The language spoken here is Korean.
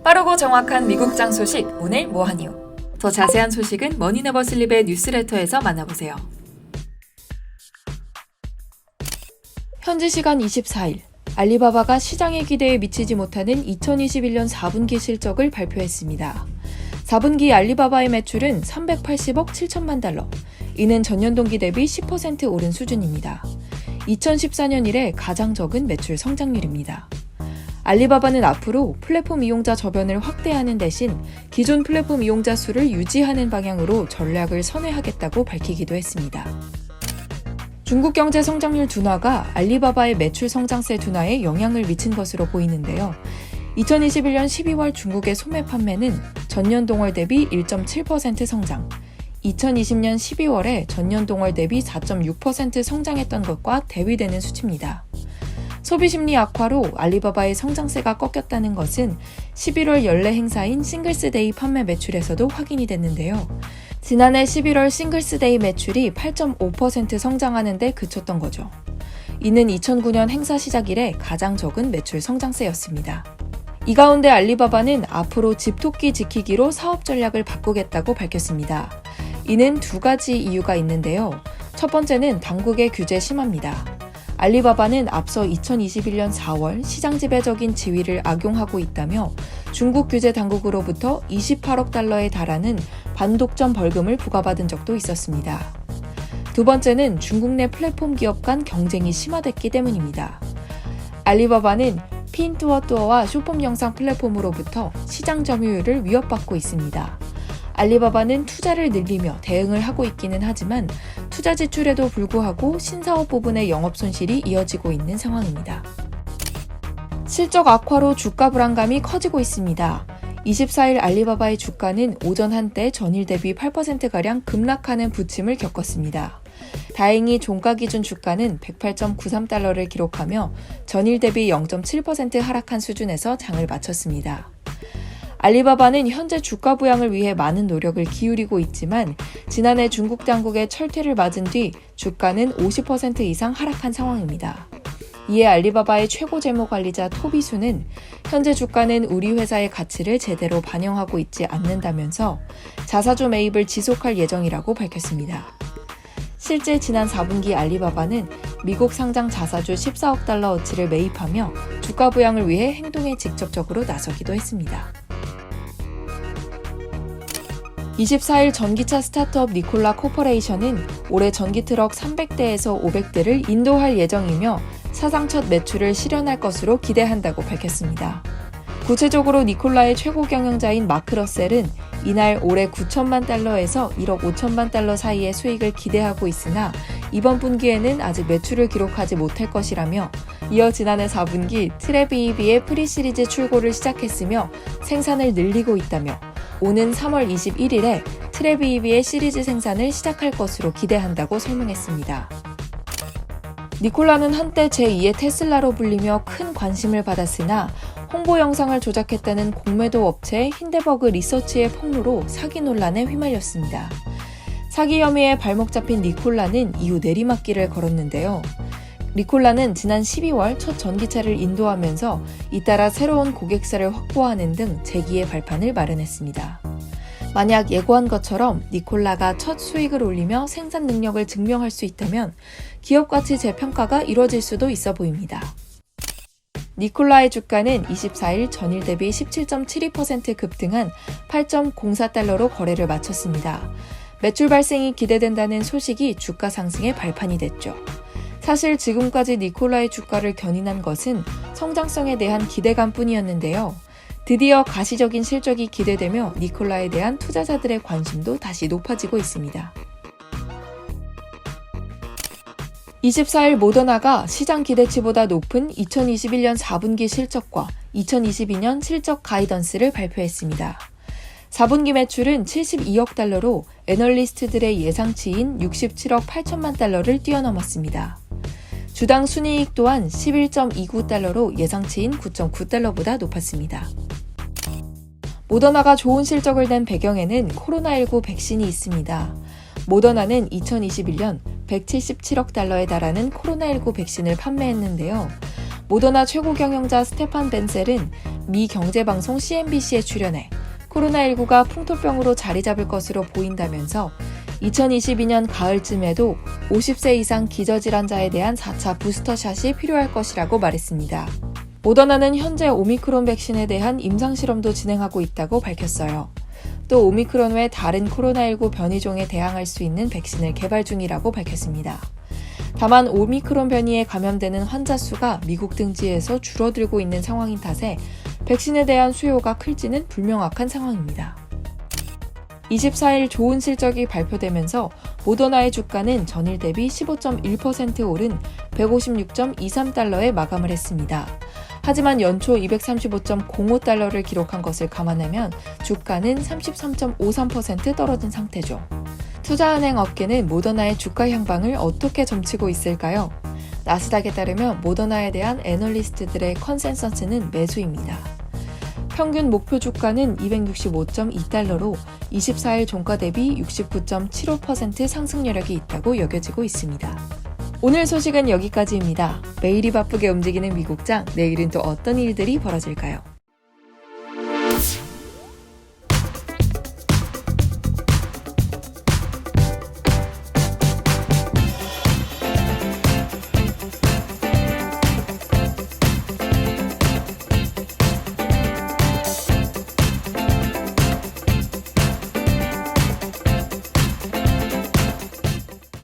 빠르고 정확한 미국장 소식, 오늘 뭐하니요? 더 자세한 소식은 머니네버슬립의 뉴스레터에서 만나보세요. 현지 시간 24일, 알리바바가 시장의 기대에 미치지 못하는 2021년 4분기 실적을 발표했습니다. 4분기 알리바바의 매출은 380억 7천만 달러, 이는 전년 동기 대비 10% 오른 수준입니다. 2014년 이래 가장 적은 매출 성장률입니다. 알리바바는 앞으로 플랫폼 이용자 저변을 확대하는 대신 기존 플랫폼 이용자 수를 유지하는 방향으로 전략을 선회하겠다고 밝히기도 했습니다. 중국 경제 성장률 둔화가 알리바바의 매출 성장세 둔화에 영향을 미친 것으로 보이는데요. 2021년 12월 중국의 소매 판매는 전년 동월 대비 1.7% 성장, 2020년 12월에 전년 동월 대비 4.6% 성장했던 것과 대비되는 수치입니다. 소비심리 악화로 알리바바의 성장세가 꺾였다는 것은 11월 연례 행사인 싱글스데이 판매 매출에서도 확인이 됐는데요. 지난해 11월 싱글스데이 매출이 8.5% 성장하는 데 그쳤던 거죠. 이는 2009년 행사 시작 이래 가장 적은 매출 성장세였습니다. 이 가운데 알리바바는 앞으로 집토끼 지키기로 사업 전략을 바꾸겠다고 밝혔습니다. 이는 두 가지 이유가 있는데요. 첫 번째는 당국의 규제 심화입니다. 알리바바는 앞서 2021년 4월 시장 지배적인 지위를 악용하고 있다며 중국 규제 당국으로부터 28억 달러에 달하는 반독점 벌금을 부과받은 적도 있었습니다. 두 번째는 중국 내 플랫폼 기업 간 경쟁이 심화됐기 때문입니다. 알리바바는 핀투어투어와 쇼폼 영상 플랫폼으로부터 시장 점유율을 위협받고 있습니다. 알리바바는 투자를 늘리며 대응을 하고 있기는 하지만 투자 지출에도 불구하고 신사업 부분의 영업 손실이 이어지고 있는 상황입니다. 실적 악화로 주가 불안감이 커지고 있습니다. 24일 알리바바의 주가는 오전 한때 전일 대비 8%가량 급락하는 부침을 겪었습니다. 다행히 종가 기준 주가는 108.93달러를 기록하며 전일 대비 0.7% 하락한 수준에서 장을 마쳤습니다. 알리바바는 현재 주가 부양을 위해 많은 노력을 기울이고 있지만 지난해 중국 당국의 철퇴를 맞은 뒤 주가는 50% 이상 하락한 상황입니다. 이에 알리바바의 최고 재무관리자 토비수는 현재 주가는 우리 회사의 가치를 제대로 반영하고 있지 않는다면서 자사주 매입을 지속할 예정이라고 밝혔습니다. 실제 지난 4분기 알리바바는 미국 상장 자사주 14억 달러어치를 매입하며 주가 부양을 위해 행동에 직접적으로 나서기도 했습니다. 24일 전기차 스타트업 니콜라 코퍼레이션은 올해 전기트럭 300대에서 500대를 인도할 예정이며 사상 첫 매출을 실현할 것으로 기대한다고 밝혔습니다. 구체적으로 니콜라의 최고 경영자인 마크 러셀은 이날 올해 9천만 달러에서 1억 5천만 달러 사이의 수익을 기대하고 있으나 이번 분기에는 아직 매출을 기록하지 못할 것이라며 이어 지난해 4분기 트레비이비의 프리시리즈 출고를 시작했으며 생산을 늘리고 있다며 오는 3월 21일에 트레비이비의 시리즈 생산을 시작할 것으로 기대한다고 설명했습니다. 니콜라는 한때 제2의 테슬라로 불리며 큰 관심을 받았으나 홍보 영상을 조작했다는 공매도 업체 힌데버그 리서치의 폭로로 사기 논란에 휘말렸습니다. 사기 혐의에 발목 잡힌 니콜라는 이후 내리막길을 걸었는데요. 니콜라는 지난 12월 첫 전기차를 인도하면서 잇따라 새로운 고객사를 확보하는 등 재기의 발판을 마련했습니다. 만약 예고한 것처럼 니콜라가 첫 수익을 올리며 생산 능력을 증명할 수 있다면 기업 가치 재평가가 이뤄질 수도 있어 보입니다. 니콜라의 주가는 24일 전일 대비 17.72% 급등한 8.04달러로 거래를 마쳤습니다. 매출 발생이 기대된다는 소식이 주가 상승의 발판이 됐죠. 사실 지금까지 니콜라의 주가를 견인한 것은 성장성에 대한 기대감뿐이었는데요. 드디어 가시적인 실적이 기대되며 니콜라에 대한 투자자들의 관심도 다시 높아지고 있습니다. 24일 모더나가 시장 기대치보다 높은 2021년 4분기 실적과 2022년 실적 가이던스를 발표했습니다. 4분기 매출은 72억 달러로 애널리스트들의 예상치인 67억 8천만 달러를 뛰어넘었습니다. 주당 순이익 또한 11.29달러로 예상치인 9.9달러보다 높았습니다. 모더나가 좋은 실적을 낸 배경에는 코로나19 백신이 있습니다. 모더나는 2021년 177억 달러에 달하는 코로나19 백신을 판매했는데요. 모더나 최고 경영자 스테판 벤셀은 미 경제방송 CNBC에 출연해 코로나19가 풍토병으로 자리 잡을 것으로 보인다면서 2022년 가을쯤에도 50세 이상 기저질환자에 대한 4차 부스터샷이 필요할 것이라고 말했습니다. 모더나는 현재 오미크론 백신에 대한 임상실험도 진행하고 있다고 밝혔어요. 또 오미크론 외 다른 코로나19 변이종에 대항할 수 있는 백신을 개발 중이라고 밝혔습니다. 다만 오미크론 변이에 감염되는 환자 수가 미국 등지에서 줄어들고 있는 상황인 탓에 백신에 대한 수요가 클지는 불명확한 상황입니다. 24일 좋은 실적이 발표되면서 모더나의 주가는 전일 대비 15.1% 오른 156.23달러에 마감을 했습니다. 하지만 연초 235.05달러를 기록한 것을 감안하면 주가는 33.53% 떨어진 상태죠. 투자은행 업계는 모더나의 주가 향방을 어떻게 점치고 있을까요? 나스닥에 따르면 모더나에 대한 애널리스트들의 컨센서스는 매수입니다. 평균 목표 주가는 265.2달러로 24일 종가 대비 69.75% 상승 여력이 있다고 여겨지고 있습니다. 오늘 소식은 여기까지입니다. 매일이 바쁘게 움직이는 미국장, 내일은 또 어떤 일들이 벌어질까요?